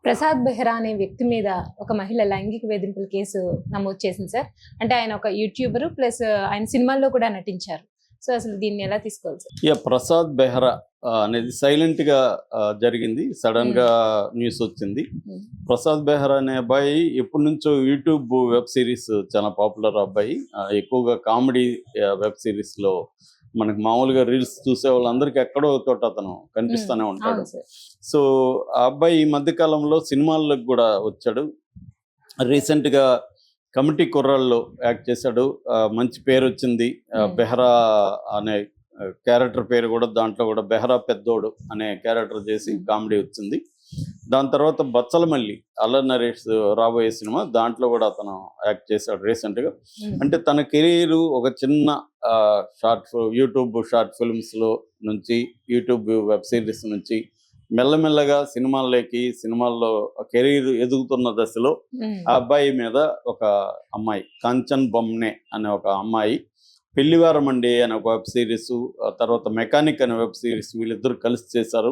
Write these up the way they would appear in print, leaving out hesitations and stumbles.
ప్రసాద్ బెహ్రా అనే వ్యక్తి మీద ఒక మహిళ లైంగిక వేధింపుల కేసు నమోదు చేసింది సార్. అంటే ఆయన ఒక యూట్యూబర్ ప్లస్ ఆయన సినిమాల్లో కూడా నటించారు. సో అసలు దీన్ని ఎలా తీసుకోవాలి సార్? ప్రసాద్ బెహ్రా అనేది సైలెంట్ గా జరిగింది. సడన్ గా న్యూస్ వచ్చింది. ప్రసాద్ బెహ్రా అనే అబ్బాయి ఎప్పటి నుంచో యూట్యూబ్ వెబ్ సిరీస్ చాలా పాపులర్ అబ్బాయి. ఎక్కువగా కామెడీ వెబ్ సిరీస్ లో మనకి మామూలుగా రీల్స్ చూసే వాళ్ళందరికీ ఎక్కడో చోట అతను కనిపిస్తూనే ఉంటాడు. సో ఆ అబ్బాయి ఈ మధ్య కాలంలో సినిమాల్లోకి కూడా వచ్చాడు. రీసెంట్ గా కమిటీ కుర్రాల్లో యాక్ట్ చేశాడు. మంచి పేరు వచ్చింది. బెహ్రా అనే క్యారెక్టర్ పేరు కూడా దాంట్లో కూడా బెహ్రా పెద్దోడు అనే క్యారెక్టర్ చేసి కామెడీ వచ్చింది. దాని తర్వాత బచ్చలమల్లి అల్లరి నరేష్ రాబోయే సినిమా దాంట్లో కూడా అతను యాక్ట్ చేశాడు రీసెంట్ గా. అంటే తన కెరీర్ ఒక చిన్న యూట్యూబ్ షార్ట్ ఫిల్మ్స్ లో నుంచి యూట్యూబ్ వెబ్ సిరీస్ నుంచి మెల్లమెల్లగా సినిమాల్లో కెరీర్ ఎదుగుతున్న దశలో ఆ అబ్బాయి మీద ఒక అమ్మాయి కాంచన్ బొమ్నే అనే ఒక అమ్మాయి పెళ్లివారం అండి అనే ఒక వెబ్ సిరీస్, తర్వాత మెకానిక్ అనే వెబ్ సిరీస్ వీళ్ళిద్దరు కలిసి చేశారు.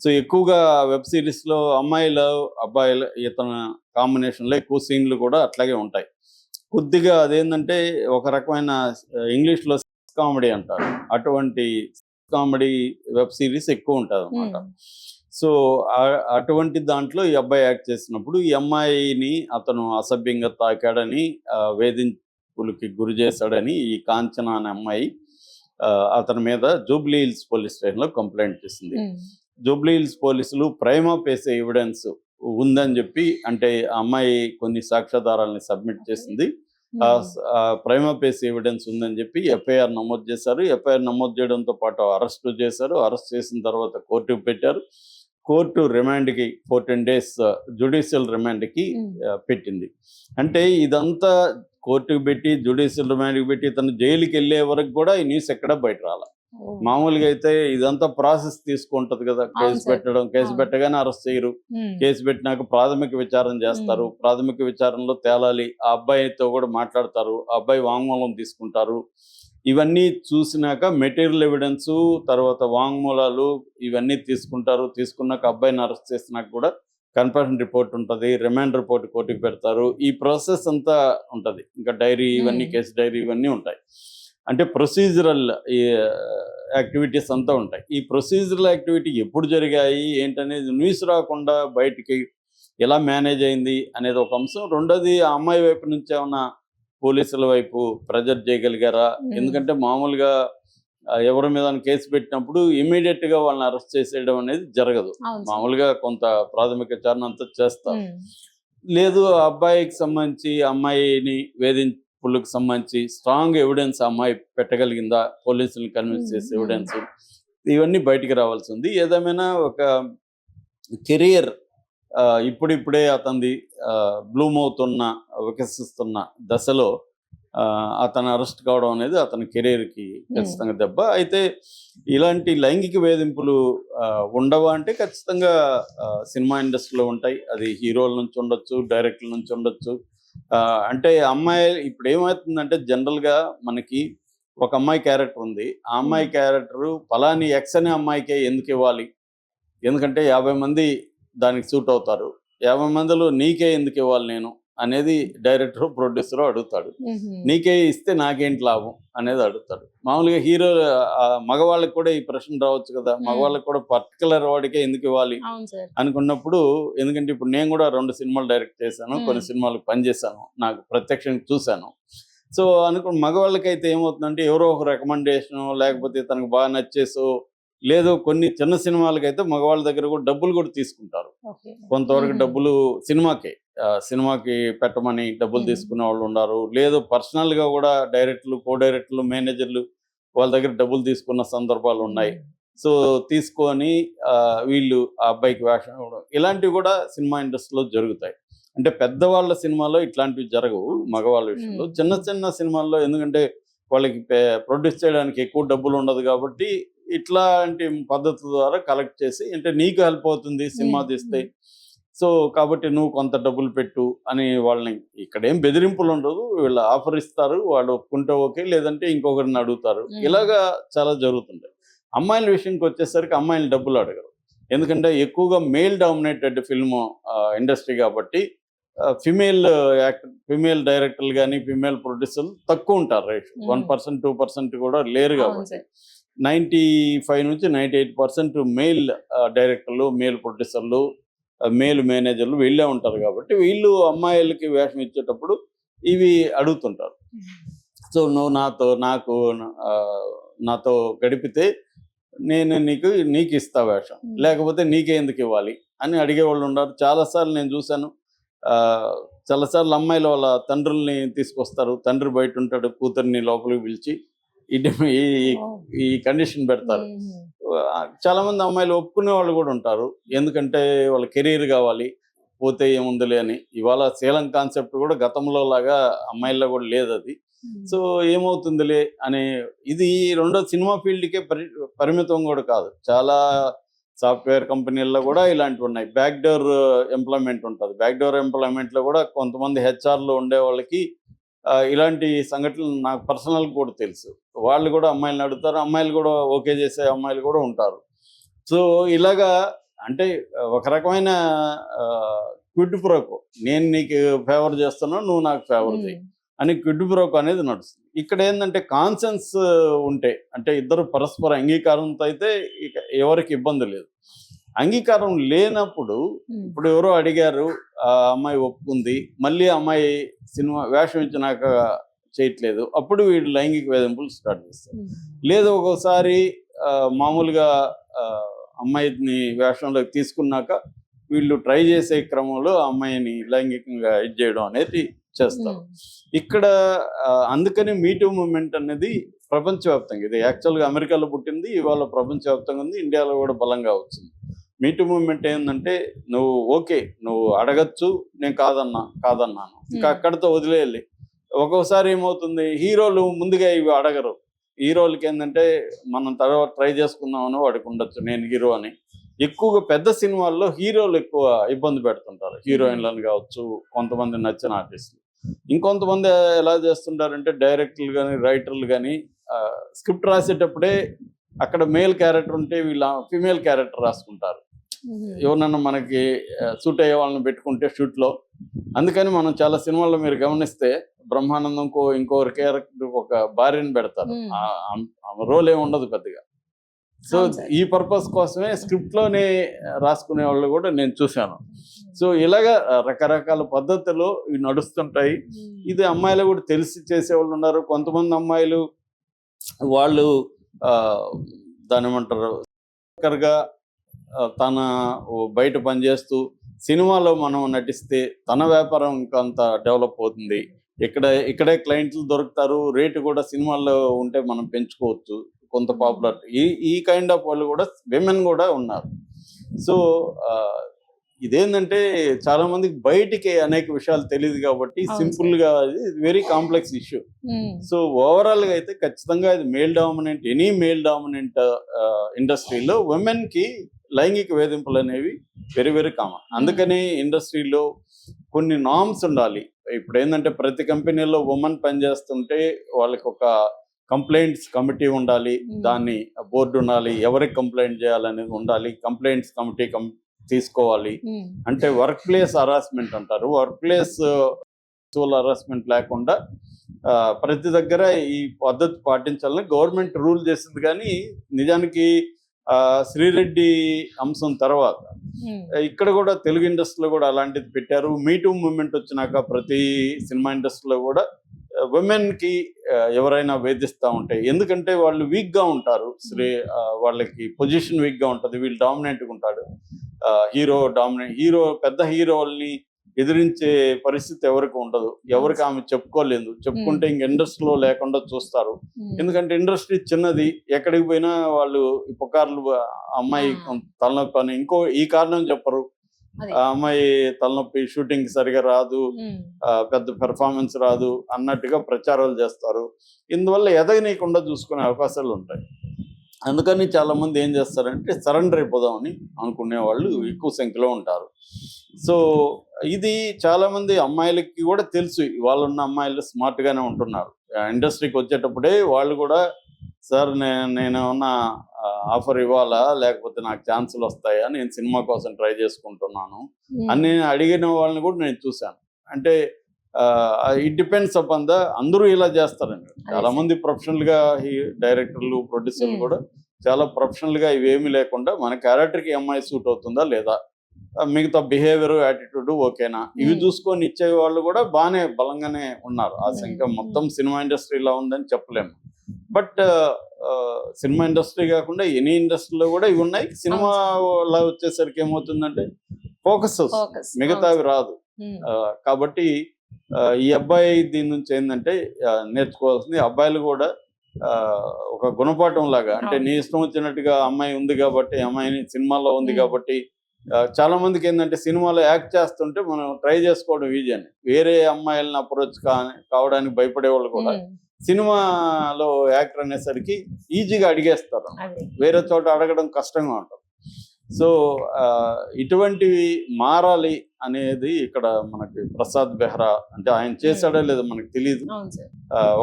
సో ఎక్కువగా వెబ్ సిరీస్ లో అమ్మాయిలు అబ్బాయిలు ఇతను కాంబినేషన్ లో ఎక్కువ సీన్లు కూడా అట్లాగే ఉంటాయి. కొద్దిగా అదేంటంటే ఒక రకమైన ఇంగ్లీష్ లో కామెడీ అంటారు, అటువంటి కామెడీ వెబ్ సిరీస్ ఎక్కువ ఉంటుంది అనమాట. సో అటువంటి దాంట్లో ఈ అబ్బాయి యాక్ట్ చేసినప్పుడు ఈ అమ్మాయిని అతను అసభ్యంగా తాకాడని, వేధింపులకి గురి చేశాడని ఈ కాంచన అనే అమ్మాయి అతని మీద జూబ్లీ హిల్స్ పోలీస్ స్టేషన్ లో కంప్లైంట్ చేసింది. జూబ్లీ హిల్స్ పోలీసులు ప్రైమా ఫేసి ఎవిడెన్స్ ఉందని చెప్పి, అంటే ఆ అమ్మాయి కొన్ని సాక్ష్యాధారాలని సబ్మిట్ చేసింది. ప్రైమా ఫేసి ఎవిడెన్స్ ఉందని చెప్పి ఎఫ్ఐఆర్ నమోదు చేశారు. ఎఫ్ఐఆర్ నమోదు చేయడంతో పాటు అరెస్ట్ చేశారు. అరెస్ట్ చేసిన తర్వాత కోర్టుకు పెట్టారు. కోర్టు రిమాండ్కి 14 days జ్యుడిషియల్ రిమాండ్కి పెట్టింది. అంటే ఇదంతా కోర్టుకు పెట్టి జ్యుడిషియల్ రిమాండ్కి పెట్టి తను జైలుకి వెళ్ళే వరకు కూడా ఈ న్యూస్ ఎక్కడ బయట రాల. మామూలుగా అయితే ఇదంతా ప్రాసెస్ తీసుకుంటది కదా, కేసు పెట్టగానే అరెస్ట్ చేయరు. కేసు పెట్టినాక ప్రాథమిక విచారణ చేస్తారు. ప్రాథమిక విచారణలో తేలాలి, ఆ అబ్బాయితో కూడా మాట్లాడతారు, ఆ అబ్బాయి వాంగ్మూలం తీసుకుంటారు. ఇవన్నీ చూసినాక మెటీరియల్ ఎవిడెన్స్, తర్వాత వాంగ్మూలాలు ఇవన్నీ తీసుకుంటారు. తీసుకున్నాక అబ్బాయిని అరెస్ట్ చేసినాక కూడా కన్ఫర్మేషన్ రిపోర్ట్ ఉంటుంది, రిమాండ్ రిపోర్ట్ కోర్టుకు పెడతారు. ఈ ప్రాసెస్ అంతా ఉంటుంది. ఇంకా డైరీ ఇవన్నీ, కేసు డైరీ ఇవన్నీ ఉంటాయి. అంటే ప్రొసీజరల్ యాక్టివిటీస్ అంతా ఉంటాయి. ఈ ప్రొసీజరల్ యాక్టివిటీ ఎప్పుడు జరిగాయి ఏంటనేది న్యూస్ రాకుండా బయటికి ఎలా మేనేజ్ అయింది అనేది ఒక అంశం. రెండోది ఆ అమ్మాయి వైపు నుంచి ఏమన్నా పోలీసుల వైపు ప్రెజర్ చేయగలిగారా? ఎందుకంటే మామూలుగా ఎవరి మీద కేసు పెట్టినప్పుడు ఇమీడియట్ గా వాళ్ళని అరెస్ట్ చేసేయడం అనేది జరగదు. మామూలుగా కొంత ప్రాథమిక విచారణ అంతా చేస్తారు. లేదు, ఆ అబ్బాయికి సంబంధించి అమ్మాయిని వేధింపులకు సంబంధించి స్ట్రాంగ్ ఎవిడెన్స్ అమ్మాయి పెట్టగలిగిందా, పోలీసులను కన్విన్స్ చేసే ఎవిడెన్స్, ఇవన్నీ బయటికి రావాల్సి ఉంది. ఏదేమైనా ఒక కెరియర్ ఇప్పుడిప్పుడే అతనిది బ్లూమ్ అవుతున్న, వికసిస్తున్న దశలో అతను అరెస్ట్ కావడం అనేది అతని కెరీర్కి ఖచ్చితంగా దెబ్బ. అయితే ఇలాంటి లైంగిక వేధింపులు ఉండవా అంటే ఖచ్చితంగా సినిమా ఇండస్ట్రీలో ఉంటాయి. అది హీరోల నుంచి ఉండొచ్చు, డైరెక్టర్ల నుంచి ఉండొచ్చు. అంటే అమ్మాయి ఇప్పుడు ఏమవుతుందంటే జనరల్గా మనకి ఒక అమ్మాయి క్యారెక్టర్ ఉంది, ఆ అమ్మాయి క్యారెక్టర్ ఫలాని ఎక్స్ అనే అమ్మాయికే ఎందుకు ఇవ్వాలి, ఎందుకంటే 50 మంది దానికి సూట్ అవుతారు, 50 మందిలో నీకే ఎందుకు ఇవ్వాలి నేను అనేది డైరెక్టర్ ప్రొడ్యూసర్ అడుగుతాడు. నీకే ఇస్తే నాకేంటి లాభం అనేది అడుగుతాడు. మామూలుగా హీరో మగవాళ్ళకి కూడా ఈ ప్రశ్న రావచ్చు కదా, మగవాళ్ళకి కూడా పర్టికులర్ వాడికే ఎందుకు ఇవ్వాలి అనుకున్నప్పుడు, ఎందుకంటే ఇప్పుడు నేను కూడా 2 సినిమాలు డైరెక్ట్ చేశాను, కొన్ని సినిమాలకు పనిచేశాను, నాకు ప్రత్యక్షంగా చూశాను. సో మగవాళ్ళకైతే ఏమవుతుందంటే ఎవరో ఒక రికమెండేషన్, లేకపోతే తనకు బాగా నచ్చేసో, లేదు కొన్ని చిన్న సినిమాలకైతే మగవాళ్ళ దగ్గర కూడా డబ్బులు కూడా తీసుకుంటారు. కొంతవరకు డబ్బులు సినిమాకి పెట్టమని డబ్బులు తీసుకునే వాళ్ళు ఉన్నారు. లేదు పర్సనల్ గా కూడా డైరెక్టర్లు, కో డైరెక్టర్లు, మేనేజర్లు వాళ్ళ దగ్గర డబ్బులు తీసుకున్న సందర్భాలు ఉన్నాయి. సో తీసుకొని వీళ్ళు ఆ అబ్బాయికి వేషం ఇవ్వడం, ఇలాంటివి కూడా సినిమా ఇండస్ట్రీలో జరుగుతాయి. అంటే పెద్దవాళ్ళ సినిమాలో ఇట్లాంటివి జరగవు మగవాళ్ళ విషయంలో. చిన్న చిన్న సినిమాల్లో ఎందుకంటే వాళ్ళకి ప్రొడ్యూస్ చేయడానికి ఎక్కువ డబ్బులు ఉండదు కాబట్టి ఇట్లాంటి పద్ధతుల ద్వారా కలెక్ట్ చేసి, అంటే నీకు హెల్ప్ అవుతుంది సినిమా తీస్తే, సో కాబట్టి నువ్వు కొంత డబ్బులు పెట్టు అని వాళ్ళని, ఇక్కడేం బెదిరింపులు ఉండదు, వీళ్ళు ఆఫర్ ఇస్తారు, వాళ్ళు ఒప్పుకుంటే ఓకే, లేదంటే ఇంకొకరిని అడుగుతారు. ఇలాగా చాలా జరుగుతుంటాయి. అమ్మాయిల విషయంకి వచ్చేసరికి అమ్మాయిలు డబ్బులు అడగరు. ఎందుకంటే ఎక్కువగా మేల్ డామినేటెడ్ ఫిల్మ్ ఇండస్ట్రీ కాబట్టి ఫిమేల్ డైరెక్టర్లు కానీ ఫిమేల్ ప్రొడ్యూసర్లు తక్కువ ఉంటారు. రేట్ 1% 2% కూడా లేరు అవును కాబట్టి సార్ 95 నుంచి 98% మేల్ డైరెక్టర్లు, మేల్ ప్రొడ్యూసర్లు, మేల్ మేనేజర్లు వీళ్ళే ఉంటారు కాబట్టి వీళ్ళు అమ్మాయిలకి వేషం ఇచ్చేటప్పుడు ఇవి అడుగుతుంటారు. సో నువ్వు నాతో గడిపితే నేను నీకు ఇస్తా వేషం, లేకపోతే నీకే ఎందుకు ఇవ్వాలి అని అడిగేవాళ్ళు ఉన్నారు. చాలాసార్లు నేను చూశాను. చాలాసార్లు అమ్మాయిలు వాళ్ళ తండ్రుల్ని తీసుకొస్తారు. తండ్రి బయట ఉంటాడు, కూతుర్ని లోపలికి పిలిచి ఈ కండిషన్ పెడతారు. చాలా మంది అమ్మాయిలు ఒప్పుకునే వాళ్ళు కూడా ఉంటారు. ఎందుకంటే వాళ్ళ కెరీర్ కావాలి, పోతే ఏముందిలే అని. ఇవాళ శీలం కాన్సెప్ట్ కూడా గతంలో లాగా అమ్మాయిల్లో కూడా లేదు అది. సో ఏమవుతుందిలే అనే ఇది రెండో సినిమా ఫీల్డ్కే పరిమితం కూడా కాదు. చాలా సాఫ్ట్వేర్ కంపెనీల్లో కూడా ఇలాంటివి ఉన్నాయి. బ్యాక్ డోర్ ఎంప్లాయ్మెంట్ ఉంటుంది. బ్యాక్ డోర్ ఎంప్లాయ్మెంట్లో కూడా కొంతమంది హెచ్ఆర్లో ఉండే వాళ్ళకి ఇలాంటి సంఘటనలు నాకు పర్సనల్ కూడా తెలుసు. వాళ్ళు కూడా అమ్మాయిలను అడుగుతారు, అమ్మాయిలు కూడా ఓకే చేసే అమ్మాయిలు కూడా ఉంటారు. సో ఇలాగా అంటే ఒక రకమైన క్విడ్ ప్రోకో, నేను నీకు ఫేవర్ చేస్తున్నాను, నువ్వు నాకు ఫేవర్ చేయి అని క్విడ్ ప్రోకో అనేది నడుస్తుంది. ఇక్కడ ఏంటంటే కాన్సెన్స్ ఉంటే, అంటే ఇద్దరు పరస్పర అంగీకారంతో అయితే ఇక ఎవరికి ఇబ్బంది లేదు. అంగీకారం లేనప్పుడు ఇప్పుడు ఎవరో అడిగారు, ఆ అమ్మాయి ఒప్పుకుంది, మళ్ళీ అమ్మాయి సినిమా వేషం ఇచ్చినాక చేయట్లేదు, అప్పుడు వీళ్ళు లైంగిక వేధింపులు స్టార్ట్ చేస్తారు. లేదు ఒక్కోసారి మామూలుగా అమ్మాయిని వేషంలోకి తీసుకున్నాక వీళ్ళు ట్రై చేసే క్రమంలో ఆ అమ్మాయిని లైంగికంగా ఇది చేయడం అనేది చేస్తారు. ఇక్కడ అందుకని మీటూ మూవ్మెంట్ అనేది ప్రపంచవ్యాప్తంగా, ఇది యాక్చువల్గా అమెరికాలో పుట్టింది, ఇవాళ ప్రపంచవ్యాప్తంగా ఉంది, ఇండియాలో కూడా బలంగా వచ్చింది. మీటూ మూవ్మెంట్ ఏంటంటే నువ్వు అడగచ్చు, నేను కాదన్నాను, ఇంకా అక్కడితో వదిలేయాలి. ఒక్కోసారి ఏమవుతుంది, హీరోలు ముందుగా ఇవి అడగరు. హీరోలకి ఏంటంటే మనం తర్వాత ట్రై చేసుకుందామని వాడికి ఉండొచ్చు, నేను హీరో అని. ఎక్కువగా పెద్ద సినిమాల్లో హీరోలు ఎక్కువ ఇబ్బంది పెడుతుంటారు, హీరోయిన్లను కావచ్చు, కొంతమంది నచ్చిన ఆర్టిస్టులు. ఇంకొంతమంది ఎలా చేస్తుంటారంటే డైరెక్టర్లు కానీ రైటర్లు కానీ స్క్రిప్ట్ రాసేటప్పుడే అక్కడ మేల్ క్యారెక్టర్ ఉంటే వీళ్ళ ఫిమేల్ క్యారెక్టర్ రాసుకుంటారు. ఎవరన్నా మనకి సూట్ అయ్యే వాళ్ళని పెట్టుకుంటే షూట్లో. అందుకని మనం చాలా సినిమాల్లో మీరు గమనిస్తే బ్రహ్మానందం ఇంకొకరి క్యారెక్టర్ ఒక భార్యని పెడతారు, రోల్ ఏమి ఉండదు పెద్దగా. సో ఈ పర్పస్ కోసమే స్క్రిప్ట్లోనే రాసుకునే వాళ్ళు కూడా నేను చూశాను. సో ఇలాగా రకరకాల పద్ధతులు ఇవి నడుస్తుంటాయి. ఇది అమ్మాయిలు కూడా తెలిసి చేసేవాళ్ళు ఉన్నారు. కొంతమంది అమ్మాయిలు వాళ్ళు దాని ఏమంటారు తన బయట పనిచేస్తూ సినిమాలో మనం నటిస్తే తన వ్యాపారం ఇంకంత డెవలప్ అవుతుంది. ఇక్కడే క్లయింట్లు దొరుకుతారు, రేటు కూడా సినిమాల్లో ఉంటే మనం పెంచుకోవచ్చు, కొంత పాపులారిటీ. ఈ కైండ్ ఆఫ్ వాళ్ళు కూడా విమెన్ కూడా ఉన్నారు. సో ఇదేంటంటే చాలా మందికి బయటికి అనేక విషయాలు తెలియదు కాబట్టి సింపుల్ గా very complex issue. So overall గా అయితే ఖచ్చితంగా ఇది ఎనీ మేల్ డామినెంట్ ఇండస్ట్రీలో ఉమెన్ కి లైంగిక వేధింపులు అనేవి వెరీ వెరీ కామన్. అందుకని ఇండస్ట్రీలో కొన్ని నార్మ్స్ ఉండాలి. ఇప్పుడు ఏంటంటే ప్రతి కంపెనీలో ఉమెన్ పనిచేస్తుంటే వాళ్ళకి ఒక కంప్లైంట్స్ కమిటీ ఉండాలి, దాన్ని బోర్డు ఉండాలి, ఎవరికి కంప్లైంట్ చేయాలనేది ఉండాలి, కంప్లైంట్స్ కమిటీ తీసుకోవాలి. అంటే వర్క్ ప్లేస్ హరాస్మెంట్ అంటారు, వర్క్ ప్లేస్ హరాస్మెంట్ లేకుండా ప్రతి దగ్గర ఈ పద్ధతి పాటించాలని గవర్నమెంట్ రూల్ చేసింది. కానీ నిజానికి శ్రీరెడ్డి అంశం తర్వాత ఇక్కడ కూడా తెలుగు ఇండస్ట్రీలో కూడా అలాంటిది పెట్టారు. మీటూ మూవ్మెంట్ వచ్చినాక ప్రతి సినిమా ఇండస్ట్రీలో కూడా ఉమెన్ కి ఎవరైనా వేధిస్తూ ఉంటాయి, ఎందుకంటే వాళ్ళు వీక్ గా ఉంటారు, వాళ్ళకి పొజిషన్ వీక్ గా ఉంటుంది, వీళ్ళు డామినెంట్గా ఉంటాడు. హీరో పెద్ద హీరోల్ని ఎదిరించే పరిస్థితి ఎవరికి ఉండదు, ఎవరికి ఆమె చెప్పుకోలేదు, చెప్పుకుంటే ఇంక ఇండస్ట్రీలో లేకుండా చూస్తారు. ఎందుకంటే ఇండస్ట్రీ చిన్నది, ఎక్కడికి పోయినా వాళ్ళు పుకార్లు, అమ్మాయి తలనొప్పి అని ఈ కారణం చెప్పరు, ఆ అమ్మాయి తలనొప్పి, షూటింగ్ సరిగా రాదు, పెద్ద పెర్ఫార్మెన్స్ రాదు అన్నట్టుగా ప్రచారాలు చేస్తారు. ఇందువల్ల ఎదగనీయకుండా చూసుకునే అవకాశాలు ఉంటాయి. అందుకని చాలా మంది ఏం చేస్తారంటే సరెండర్ అయిపోదామని అనుకునే వాళ్ళు ఎక్కువ సంఖ్యలో ఉంటారు. సో ఇది చాలా మంది అమ్మాయిలకి కూడా తెలుసు, వాళ్ళున్న అమ్మాయిలు స్మార్ట్ గానే ఉంటున్నారు. ఇండస్ట్రీకి వచ్చేటప్పుడే వాళ్ళు కూడా సార్ నేనేమన్నా ఆఫర్ ఇవ్వాలా, లేకపోతే నాకు ఛాన్సులు వస్తాయా, నేను సినిమా కోసం ట్రై చేసుకుంటున్నాను అని అడిగిన వాళ్ళని కూడా నేను చూశాను. అంటే ఇట్ డిపెండ్స్ అపాన్ అందరూ ఇలా చేస్తారండి. చాలా మంది ప్రొఫెషనల్ గా డైరెక్టర్లు, ప్రొడ్యూసర్లు కూడా చాలా ప్రొఫెషనల్ గా ఇవేమీ లేకుండా మన క్యారెక్టర్ కి అమ్మాయి సూట్ అవుతుందా లేదా, మిగతా బిహేవియర్, యాటిట్యూడ్ ఓకేనా, ఇవి చూసుకొని ఇచ్చే వాళ్ళు కూడా బాగానే బలంగానే ఉన్నారు. ఆ సంఖ్య మొత్తం సినిమా ఇండస్ట్రీ ఇలా ఉందని చెప్పలేము. బట్ సినిమా ఇండస్ట్రీ కాకుండా ఎనీ ఇండస్ట్రీలో కూడా ఇవి ఉన్నాయి. సినిమాలో వచ్చేసరికి ఏమవుతుందంటే ఫోకస్ మిగతావి రాదు. కాబట్టి ఈ అబ్బాయి దీని నుంచి ఏంటంటే నేర్చుకోవాల్సింది, అబ్బాయిలు కూడా ఒక గుణపాఠం లాగా, అంటే నీ ఇష్టం వచ్చినట్టుగా అమ్మాయి ఉంది కాబట్టి, అమ్మాయిని సినిమాలో ఉంది కాబట్టి, చాలా మందికి ఏంటంటే సినిమాలో యాక్ట్ చేస్తుంటే మనం ట్రై చేసుకోవడం ఈజీ అని, వేరే అమ్మాయిలను అప్రోచ్ కావడానికి భయపడే వాళ్ళు కూడా సినిమాలో యాక్టర్ అనేసరికి ఈజీగా అడిగేస్తారు, వేరే చోట అడగడం కష్టంగా ఉంటుంది. సో ఇటువంటివి మారాలి అనేది ఇక్కడ మనకి ప్రసాద్ బెహ్రా, అంటే ఆయన చేశాడో లేదో మనకు తెలియదు.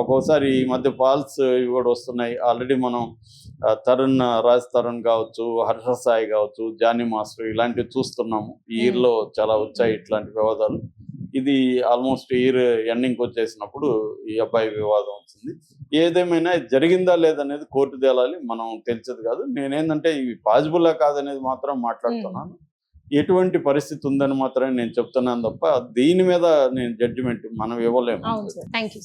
ఒక్కోసారి ఈ మధ్య ఫాల్స్ ఇవి కూడా వస్తున్నాయి. ఆల్రెడీ మనం రాజ్ తరుణ్ కావచ్చు, హర్ష సాయి కావచ్చు, జానీ మాస్టర్ ఇలాంటివి చూస్తున్నాము. ఈ ఇయర్లో చాలా వచ్చాయి ఇట్లాంటి వివాదాలు. ఇది ఆల్మోస్ట్ ఇయర్ ఎండింగ్కి వచ్చేసినప్పుడు ఈ అబ్బాయి వివాదం వచ్చింది. ఏదేమైనా జరిగిందా లేదనేది కోర్టు తేలాలి, మనం తెలిసేది కాదు. నేనేంటంటే ఇవి పాజిబుల్లా కాదనేది మాత్రం మాట్లాడుతున్నాను. ఎటువంటి పరిస్థితి ఉందని మాత్రమే నేను చెప్తున్నాను తప్ప దీని మీద నేను జడ్జిమెంట్ మనం ఇవ్వలేము.